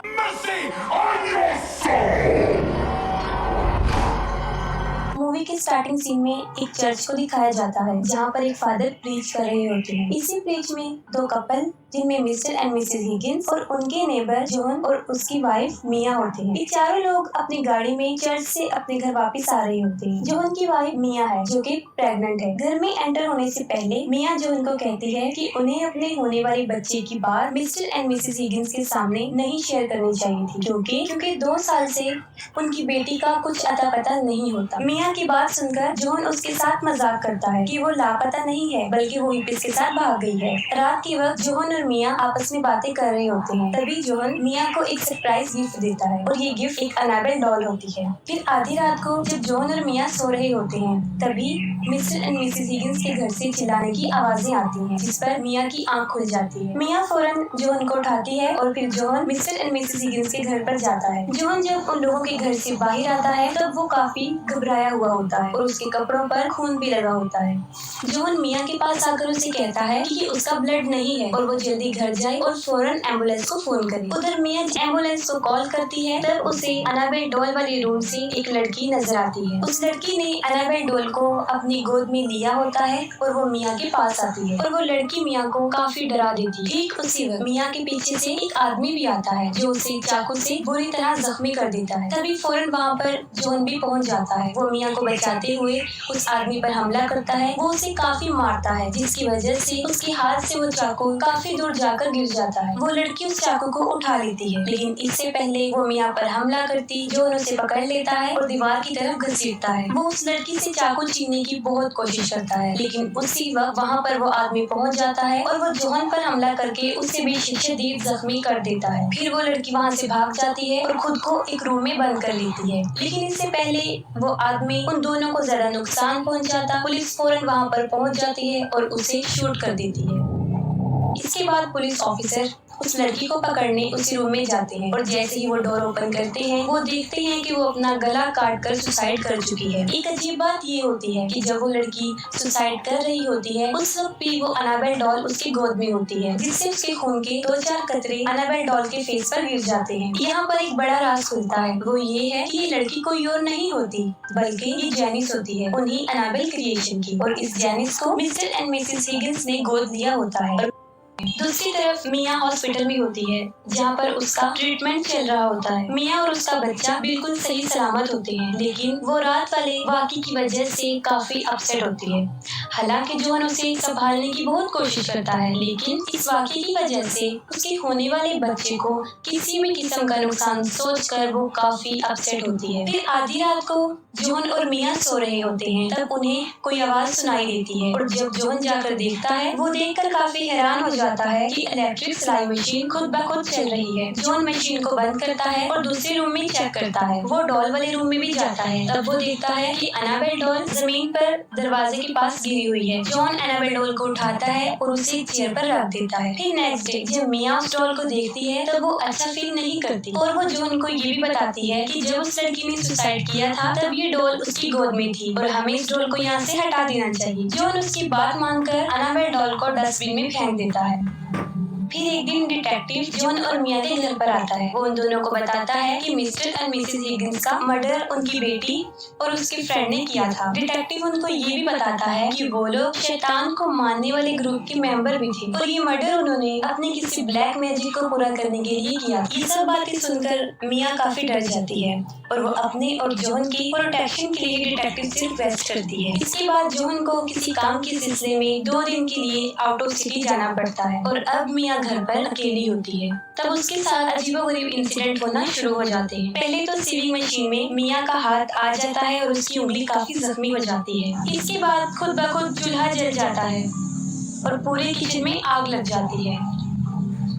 Mercy on your soul! Movie के starting scene में एक चर्च को दिखाया जाता है जहाँ पर एक फादर प्रीच कर रहे होते हैं। इसी प्रीच में दो कपल जिनमें मिस्टर एंड मिसेस हिगिंस और उनके नेबर जॉन और उसकी वाइफ मिया होते हैं। ये चारों लोग अपनी गाड़ी में चर्च से अपने घर वापस आ रहे होते हैं। जॉन की वाइफ मिया है जो कि प्रेग्नेंट है। घर में एंटर होने से पहले मिया जॉन को कहती है कि उन्हें अपने होने वाले बच्चे की बात मिस्टर एंड मिसेस हिगिंस के सामने नहीं शेयर करनी चाहिए थी क्योंकि 2 साल से उनकी बेटी का कुछ अता पता नहीं होता। मिया की बात सुनकर जॉन उसके साथ मजाक करता है कि वो लापता नहीं है बल्कि वो हिप्पिस के साथ भाग गई है। रात के वक्त जॉन और मिया आपस में बातें कर रहे होते हैं। तभी जॉन मिया को एक सरप्राइज गिफ्ट देता है और ये गिफ्ट एक अनाबेल डॉल होती है। फिर आधी रात को जब जॉन और मिया सो रहे होते हैं तभी मिस्टर एंड मिसेस हिगिंस के घर से चिल्लाने की आवाजें आती हैं, जिस पर मिया की आंख खुल जाती है। मिया फौरन जॉन को उठाती है और फिर John mister and Mrs Higgins के घर पर जाता है। जॉन जब उन लोगों के घर से बाहर आता है तब वो काफी घबराया हुआ होता है और उसके कपड़ों पर खून भी लगा होता है। जॉन मिया के पास आकर उसे कहता है कि उसका ब्लड नहीं है और वो जल्दी घर जाए और फौरन एम्बुलेंस को फोन करे। उधर मिया एम्बुलेंस को कॉल करती है तब उसे अनाबेल डॉल वाले रूम से एक लड़की नजर आती है। उस लड़की ने अनाबेल डॉल को अपनी गोद में लिया होता है और वो मिया के पास आती है और वो लड़की मिया को काफी डरा देती है। ठीक उसी वक्त मिया के पीछे से एक आदमी भी आता है जो उसे चाकू से बुरी तरह जख्मी कर देता है। तभी फौरन वहाँ पर जॉन भी पहुँच जाता है। वो मिया को बचाते हुए उस आदमी पर हमला करता है। वो उसे काफी मारता है जिसकी वजह से उसके हाथ से वो चाकू काफी दूर जाकर गिर जाता है। वो लड़की उस चाकू को उठा लेती है लेकिन इससे पहले वो मिया पर हमला करती जॉन उसे पकड़ लेता है और दीवार की तरफ घसीटता है। वो उस लड़की से चाकू छीनने की बहुत कोशिश करता है लेकिन उसी वक्त वहाँ पर वो आदमी पहुँच जाता है और वो जॉन पर हमला करके उसे भी शिद्दत जख्मी कर देता है। फिर वो लड़की वहाँ से भाग जाती है और खुद को एक रूम में बंद कर लेती है लेकिन इससे पहले वो आदमी उन दोनों को ज्यादा नुकसान पहुँचाता। पुलिस फौरन वहाँ पर पहुँच जाती है और उसे शूट कर देती है। इसके बाद पुलिस ऑफिसर उस लड़की को पकड़ने उसी रूम में जाते हैं और जैसे ही वो डोर ओपन करते हैं वो देखते हैं कि वो अपना गला काट कर सुसाइड कर चुकी है। एक अजीब बात ये होती है कि जब वो लड़की सुसाइड कर रही होती है उस वक्त भी वो अनाबेल डॉल उसकी गोद में होती है जिससे उसके खून के 2-4 कतरे अनाबेल डॉल के फेस पर गिर जाते हैं। यहाँ पर एक बड़ा राज खुलता है, वो ये है कि ये लड़की कोई और नहीं होती बल्कि ये जेनिस होती है, उन्हीं अनाबेल क्रिएशन की। और इस जेनिस को मिस्टर एंड मिसेस हिगिंस ने गोद लिया होता है। दूसरी तरफ मिया हॉस्पिटल में होती है जहाँ पर उसका ट्रीटमेंट चल रहा होता है। मिया और उसका बच्चा बिल्कुल सही सलामत होते हैं लेकिन वो रात वाले वाक़े की वजह से काफी अपसेट होती है। हालांकि जॉन उसे संभालने की बहुत कोशिश करता है लेकिन इस वाक़े की वजह से उसके होने वाले बच्चे को किसी भी किस्म का नुकसान सोचकर वो काफी अपसेट होती है। फिर आधी रात को जॉन और मिया सो रहे होते हैं तब उन्हें कोई आवाज सुनाई देती है और जब जॉन जाकर देखता है वो देखकर काफी हैरान हो जाता है कि इलेक्ट्रिक सिलाई मशीन खुद ब खुद चल रही है। जॉन मशीन को बंद करता है और दूसरे रूम में चेक करता है। वो डॉल वाले रूम में भी जाता है तब वो देखता है कि अनाबेल डॉल जमीन पर दरवाजे के पास गिरी हुई है। जॉन अनाबेल डॉल को उठाता है और उसे चेयर पर रख देता है। फिर नेक्स्ट डे जब मिया उस डॉल को देखती है तब वो अच्छा फील नहीं करती और वो जॉन को ये भी बताती है कि जब उस लड़की ने सुसाइड किया था तब ये डॉल उसकी गोद में थी और हमें इस डॉल को यहाँ से हटा देना चाहिए। जॉन उसकी बात मानकर अनाबेल डॉल को डस्टबिन में फेंक देता है। फिर एक दिन डिटेक्टिव जॉन और मिया के घर पर आता है। वो उन दोनों को बताता है कि मिस्टर एंड मिसेस हिगिंस का मर्डर उनकी बेटी और उसके फ्रेंड ने किया था। डिटेक्टिव उनको ये भी बताता है कि वो लोग शैतान को मानने वाले ग्रुप के मेंबर भी थे और ये मर्डर उन्होंने अपने किसी ब्लैक मैजिक को पूरा करने के लिए किया। ये सब बातें सुनकर मिया काफी डर जाती है और वो अपने और जॉन की प्रोटेक्शन के लिए डिटेक्टिव से रिक्वेस्ट करती है। इसके बाद जॉन को किसी काम के सिलसिले में 2 दिन के लिए आउट ऑफ सिटी जाना पड़ता है और अब मिया घर पर अकेली होती है। तब उसके साथ अजीबोगरीब इंसिडेंट होना शुरू हो जाते हैं। पहले तो सीविंग मशीन में मिया का हाथ आ जाता है और उसकी उंगली काफी जख्मी हो जाती है। इसके बाद खुद ब खुद चूल्हा जल जाता है और पूरे किचन में आग लग जाती है।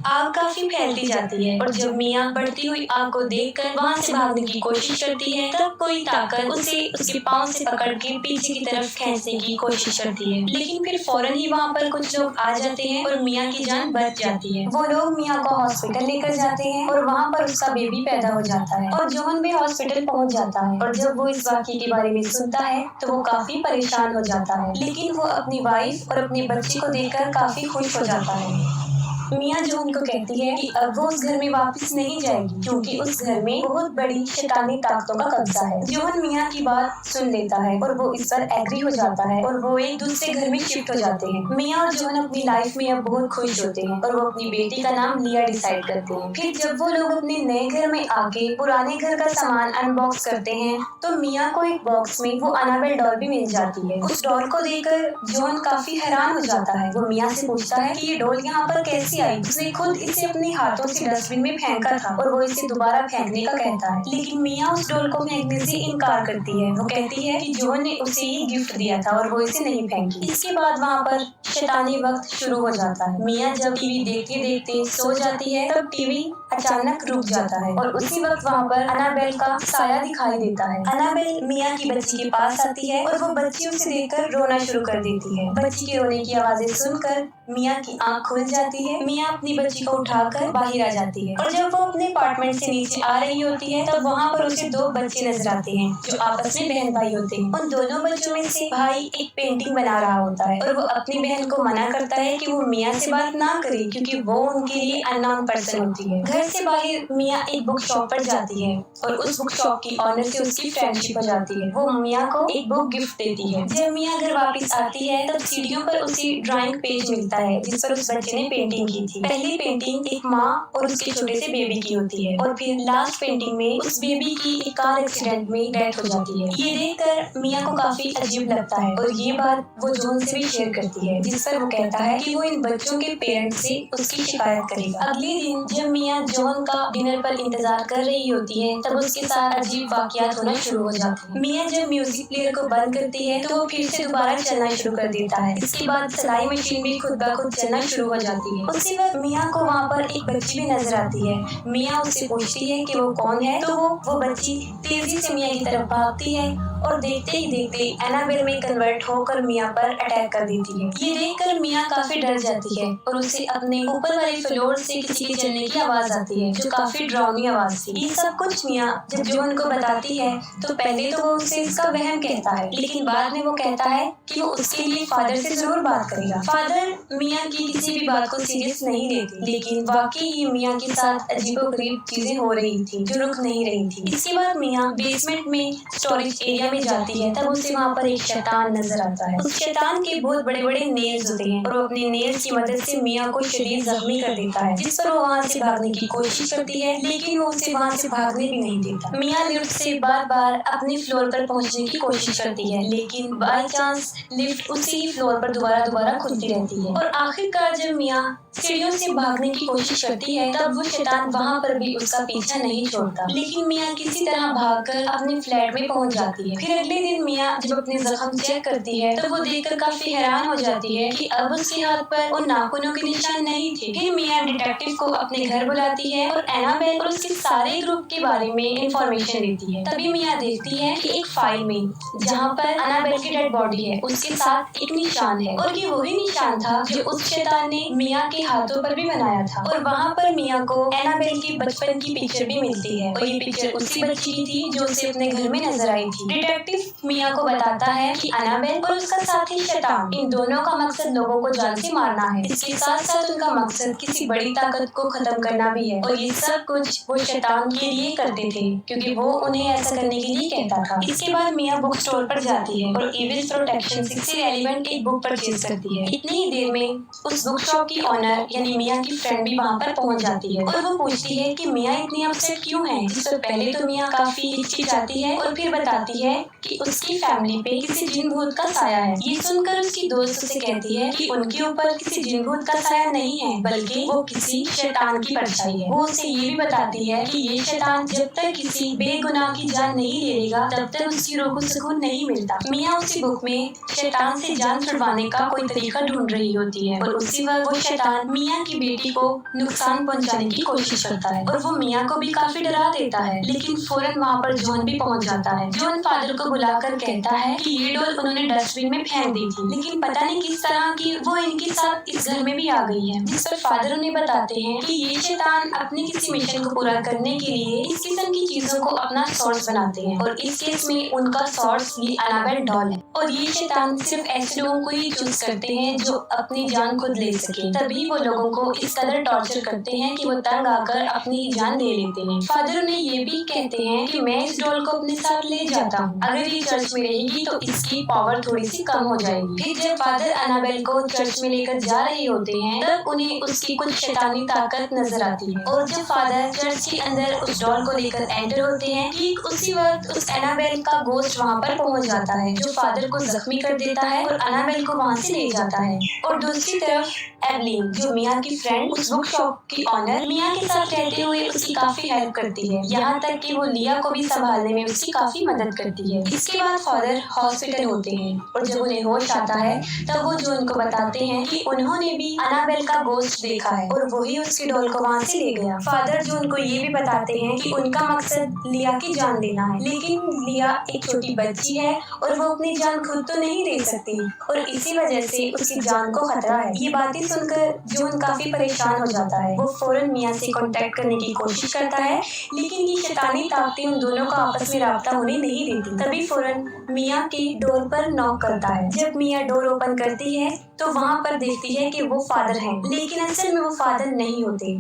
आग काफी फैलती जाती है और जब मिया बढ़ती हुई आग को देखकर वहाँ से भागने की कोशिश करती है तब कोई ताकत उसे उसके पाँव से पकड़ के पीछे की तरफ खींचने की कोशिश करती है लेकिन फिर फौरन ही वहाँ पर कुछ लोग आ जाते हैं और मिया की जान बच जाती है। वो लोग मिया को हॉस्पिटल लेकर जाते हैं और वहाँ पर उसका बेबी पैदा हो जाता है और जॉन भी हॉस्पिटल पहुँच जाता है और जब वो इस वाक़े के बारे में सुनता है तो वो काफी परेशान हो जाता है लेकिन वो अपनी वाइफ और अपने बच्चे को देखकर काफी खुश हो जाता है। मिया जॉन को कहती है कि अब वो उस घर में वापस नहीं जाएगी क्योंकि उस घर में बहुत बड़ी शैतानी ताकतों का कब्जा है। जॉन मिया की बात सुन लेता है और वो इस पर एग्री हो जाता है और वो एक दूसरे घर में शिफ्ट हो जाते हैं। मिया और जॉन अपनी लाइफ में अब बहुत खुश होते हैं और वो अपनी बेटी का नाम लिया डिसाइड करते हैं। फिर जब वो लोग अपने नए घर में आके पुराने घर का सामान अनबॉक्स करते हैं तो मिया को एक बॉक्स में वो अनाबेल डॉल भी मिल जाती है। उस डॉल को देखकर जॉन काफी हैरान हो जाता है। वो मिया से पूछता है कि ये डॉल यहाँ पर कैसे आई। उसने खुद इसे अपने हाथों से डस्टबिन में फेंका था और वो इसे दोबारा फेंकने का कहता है, लेकिन मिया उस डॉल को फेंकने से इनकार करती है। वो कहती है कि जॉन ने उसे ये गिफ्ट दिया था और वो इसे नहीं फेंकी। इसके बाद वहाँ पर शैतानी वक्त शुरू हो जाता है। मिया जब टीवी देखते देखते सो जाती है तब टीवी अचानक रुक जाता है और उसी वक्त वहाँ पर अनाबेल का साया दिखाई देता है। अनाबेल मिया की बच्ची के पास आती है और वो बच्ची उसे देखकर रोना शुरू कर देती है। बच्ची के रोने की आवाजें सुनकर मिया की आंख खुल जाती है। मिया अपनी बच्ची को उठाकर बाहर आ जाती है और जब वो अपने अपार्टमेंट से नीचे आ रही होती है तब वहाँ पर उसे दो बच्चे नजर आते हैं जो आपस में बहन भाई होते हैं। उन दोनों बच्चों में से भाई एक पेंटिंग बना रहा होता है और वो अपनी बहन को मना करता है कि वो मिया से बात ना करे क्योंकि वो उनके लिए अननोन पर्सन होती है। घर से बाहर मिया एक बुक शॉप पर जाती है और उस बुक शॉप की ऑनर से उसकी फ्रेंडशिप हो जाती है। वो मिया को एक बुक गिफ्ट देती है। जब मिया घर वापस आती है तब सीढ़ियों पर उसे ड्राइंग पेज मिलता है जिस पर उस बच्चे ने पेंटिंग की थी। पहली पेंटिंग एक माँ और उसके छोटे से बेबी की होती है और फिर लास्ट पेंटिंग में उस बेबी की एक कार एक्सीडेंट में डेथ हो जाती है। ये देखकर मिया को काफी अजीब लगता है और ये बात वो जॉन से भी शेयर करती है जिस पर वो कहता है कि वो इन बच्चों के पेरेंट्स से उसकी शिकायत करेगा। अगले दिन जब मिया जॉन का डिनर पर इंतजार कर रही होती है तब उसके साथ अजीब वाकयात होना शुरू हो जाते हैं। मिया जब म्यूजिक प्लेयर को बंद करती है तो वो फिर से दोबारा चलना शुरू कर देता है। इसके बाद सिलाई मशीन भी खुद ब खुद चलना शुरू हो जाती है। उसी वक्त मिया को वहाँ पर एक बच्ची भी नजर आती है। मिया उससे पूछती है कि वो कौन है तो वो बच्ची तेजी से मिया की तरफ भागती है और देखते ही देखते एनाबेल में कन्वर्ट होकर मिया पर अटैक कर देती है। ये देखकर मिया काफी डर जाती है और उसे अपने ऊपर वाले फ्लोर से किसी के चलने की आवाज आती है जो काफी डरावनी आवाज थी। ये सब कुछ मिया जब जॉन को बताती है तो पहले तो वो उसे इसका वहम कहता है, लेकिन बाद में वो कहता है कि वो उसके लिए फादर से जरूर बात करेगा। फादर मिया की किसी भी बात को सीरियस नहीं लेते, लेकिन वाकई ये मिया के साथ अजीबोगरीब चीजें हो रही थी जो रुक नहीं रही थी। इसके बाद मिया बेसमेंट में स्टोरेज एरिया में जाती है तब उसे वहाँ पर एक शैतान नजर आता है। उस शैतान के बहुत बड़े बड़े नेल्स होते हैं और वो अपने नेल्स की मदद से मिया को शरीर जख्मी कर देता है जिस पर वो वहाँ से भागने की कोशिश करती है, लेकिन वो उसे वहाँ से भागने भी नहीं देता। मिया लिफ्ट से बार बार अपने फ्लोर पर पहुँचने की कोशिश करती है, लेकिन बाई चांस लिफ्ट उसी ही फ्लोर पर दोबारा खुलती रहती है और आखिरकार जब मिया सीढ़ियों से भागने की कोशिश करती है तब वो शैतान वहाँ पर भी उसका पीछा नहीं छोड़ता, लेकिन मिया किसी तरह भागकर अपने फ्लैट में पहुँच जाती है। फिर अगले दिन मिया जब अपने जख्म चेक करती है तो वो देखकर काफी हैरान हो जाती है कि अब उसके हाथ पर उन नाखूनों के निशान नहीं थे। फिर मिया डिटेक्टिव को अपने घर बुलाती है और एनाबेल और उसके सारे ग्रुप के बारे में इंफॉर्मेशन देती है। तभी मिया देखती है कि एक फाइल में जहाँ पर एनाबेल की डेड बॉडी है उसके साथ एक निशान है और ये वही निशान था जो उस शैतान ने मिया के हाथों पर भी बनाया था। और वहाँ पर मिया को एनाबेल की बचपन की पिक्चर भी मिलती है और ये पिक्चर उसी बच्ची की थी जो उसे अपने घर में नजर आई थी। डिटेक्टिव मिया को बताता है कि एनाबेल और उसका साथी शैतान इन दोनों का मकसद लोगों को जान से मारना है। इसके साथ साथ उनका मकसद किसी बड़ी ताकत को खत्म करना भी है और ये सब कुछ वो शैतान के लिए करते थे क्योंकि वो उन्हें ऐसा करने के लिए कहता था। इसके बाद मिया बुक स्टोर पर जाती है और एविल्स प्रोटेक्शन से रेलेवेंट एक बुक परचेज करती है। इतनी ही देर में उस बुक शॉप की ऑनर यानी मिया की फ्रेंड भी वहाँ पर पहुँच जाती है और वो पूछती है कि मिया इतनी अपसेट क्यों है। जिस पर पहले तो मिया काफी हिचकिचाती है और फिर बताती है कि उसकी फैमिली पे किसी जिन भूत का साया है। ये सुनकर उसकी दोस्त उसे कहती है कि उनके ऊपर किसी जिन भूत का साया नहीं है बल्कि वो किसी शैतान की परछाई है। वो उसे ये भी बताती है कि ये शैतान जब तक किसी बेगुनाह की जान नहीं ले लेगा तब तक उसकी रूह को सुकून नहीं मिलता। मिया उसी बुक में शैतान से जान छुड़वाने का कोई तरीका ढूंढ रही होती है और उसी वक्त वो शैतान मिया की बेटी को नुकसान पहुंचाने की कोशिश करता है और वो मिया को भी काफी डरा देता है, लेकिन फौरन वहाँ पर जॉन भी पहुंच जाता है। जॉन फादर फादर को बुलाकर कहता है कि ये डॉल उन्होंने डस्टबिन में फेंक दी थी, लेकिन पता नहीं किस तरह की वो इनके साथ इस घर में भी आ गई है। जिस पर फादर उन्हें बताते हैं कि ये शैतान अपने किसी मिशन को पूरा करने के लिए इस किस्म की चीजों को अपना सोर्स बनाते हैं, और इस केस में उनका सोर्स ये एनाबेल डॉल है। और ये शैतान सिर्फ ऐसे लोगों को ही चूज करते हैं जो अपनी जान खुद ले सके, तभी वो लोगों को इस कदर टॉर्चर करते हैं कि वो तंग आकर अपनी जान ले लेते हैं। फादर उन्हें ये भी कहते हैं कि मैं इस डॉल को अपने साथ ले जाता हूँ, अगर ये चर्च में रहेगी तो इसकी पावर थोड़ी सी कम हो जाएगी। फिर जब फादर एनाबेल को चर्च में लेकर जा रहे होते हैं तब उन्हें उसकी कुछ शैतानी ताकत नजर आती है, और जब फादर चर्च के अंदर उस डॉल को लेकर एंटर होते हैं ठीक उसी वक्त उस एनाबेल का गोश्त वहाँ पर पहुँच जाता है, जो फादर को जख्मी कर देता है और एनाबेल को वहाँ से ले जाता है। और दूसरी तरफ एवलिन, जो मिया की फ्रेंड, उस बुक शॉप की ऑनर, मिया के साथ रहते हुए उसकी काफी हेल्प करती है, यहाँ तक कि वो लिया को भी संभालने में उसकी काफी मदद करती है। इसके बाद फादर हॉस्पिटल होते हैं और जब उन्हें होश आता है तब वो जो उनको बताते हैं कि उन्होंने भी एनाबेल का गोश्त देखा है और वही उसके डॉल को वहाँ से ले गया। फादर जो उनको ये भी बताते हैं कि उनका मकसद लिया की जान लेना है, लेकिन लिया एक छोटी बच्ची है और वो अपनी जान खुद तो नहीं ले सकती और इसी वजह से उसकी जान को खतरा है। ये बातें सुनकर जॉन काफी परेशान हो जाता है। वो फौरन मिया से कांटेक्ट करने की कोशिश करता है, लेकिन ये शैतानी ताकतें उन दोनों का आपस में राब्ता होने नहीं देती। तभी फौरन मिया की डोर पर नॉक करता है। जब मिया डोर ओपन करती है तो वहाँ पर देखती है कि वो फादर हैं, लेकिन असल में वो फादर नहीं होते,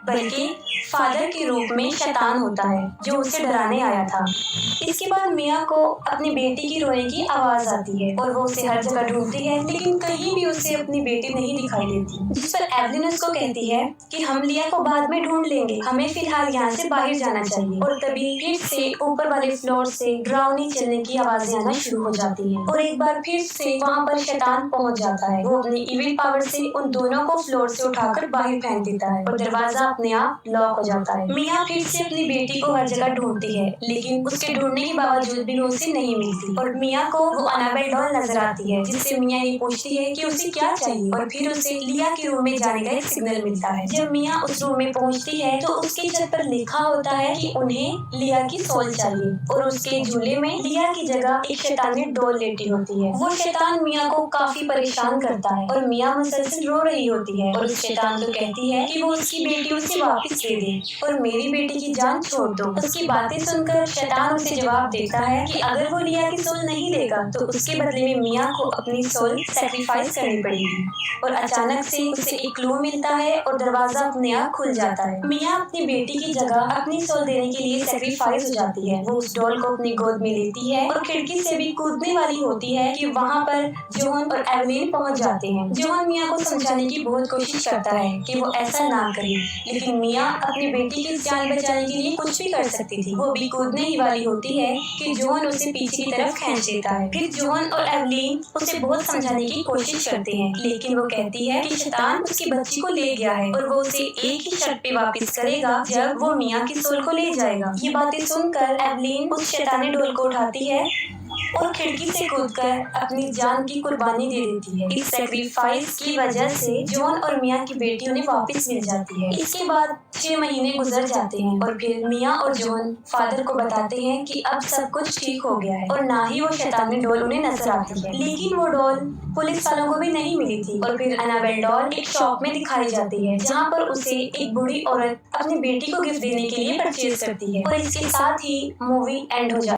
बल्कि फादर के रूप में शैतान होता है जो उसे डराने आया था। इसके बाद मिया को अपनी बेटी की रोने की आवाज आती है और वो उसे हर जगह ढूंढती है, लेकिन कहीं भी उसे अपनी बेटी नहीं दिखाई देती। जिस पर एवलिन उसको कहती है कि हम लिया को बाद में ढूंढ लेंगे, हमें फिलहाल यहाँ से बाहर जाना चाहिए। और तभी फिर से ऊपर वाले फ्लोर से डरावनी चलने की आवाजें आना शुरू हो जाती हैं और एक बार फिर से वहाँ पर शैतान पहुँच जाता है। वो अपनी इविल पावर से उन दोनों को फ्लोर से उठाकर बाहर फेंक देता है और दरवाजा अपने आप लॉक हो जाता है। मिया फिर से अपनी बेटी को हर जगह ढूंढती है, लेकिन उसके ढूंढने के बावजूद भी वो उसे नहीं मिलती और मिया को वो एनाबेल डॉल नजर आती है, जिससे मिया ये पूछती है कि उसे क्या चाहिए और फिर उसे लिया के रूम में जाने का एक सिग्नल मिलता है। जब मिया उस रूम में पहुंचती है तो उसके छत पर लिखा होता है कि उन्हें लिया की सोल चाहिए और उसके झूले में लिया की जगह एक शैतानी डॉल लेटी होती है। वो शैतान मिया को काफी परेशान करता है और मिया मुसलसल रो रही होती है और उस शैतान को कहती है कि वो उसकी बेटी उसे वापस दे दे और मेरी बेटी की जान छोड़ दो। उसकी बातें सुनकर शैतान उसे जवाब देता है कि अगर वो लिया की सोल नहीं देगा तो उसके बदले में मिया को अपनी सोल सैक्रिफाइस करनी पड़ेगी। और अचानक से उसे एक क्लू मिलता है और दरवाजा अपने आप खुल जाता है। मिया अपनी बेटी की जगह अपनी सोल देने के लिए सैक्रिफाइस हो जाती है। वो उस डॉल को अपनी गोद में लेती है और खिड़की से भी कूदने वाली होती है कि वहाँ पर जॉन और एवलिन पहुँच जाते हैं। जॉन मिया को समझाने की बहुत कोशिश करता है कि वो ऐसा ना करे, लेकिन मिया अपनी बेटी की जान बचाने के लिए कुछ भी कर सकती थी। वो भी कूदने ही वाली होती है कि जॉन उसे पीछे की तरफ खींच देता है। फिर जॉन और एवलिन उसे बहुत समझाने की कोशिश करते हैं, लेकिन वो कहती है कि शैतान उसकी बच्ची को ले गया है और वो उसे एक ही शर्त पे वापस करेगा जब वो मिया की सोल को ले जाएगा। ये बातें सुनकर एवलिन उस शैतानी डोल को उठाती है और खिड़की से कूदकर अपनी जान की कुर्बानी दे देती है। इस सैक्रिफाइस की वजह से जॉन और मिया की बेटी उन्हें वापस मिल जाती है। इसके बाद 6 महीने गुजर जाते हैं और फिर मिया और जॉन फादर को बताते हैं कि अब सब कुछ ठीक हो गया है और ना ही वो शैतानी डॉल उन्हें नजर आती है। लेकिन वो डॉल पुलिस वालों को भी नहीं मिली थी और फिर एनाबेल डॉल एक शॉप में दिखाई जाती है, जहाँ पर उसे एक बूढ़ी औरत अपनी बेटी को गिफ्ट देने के लिए परचेज करती है और इसके साथ ही मूवी एंड हो जाती है।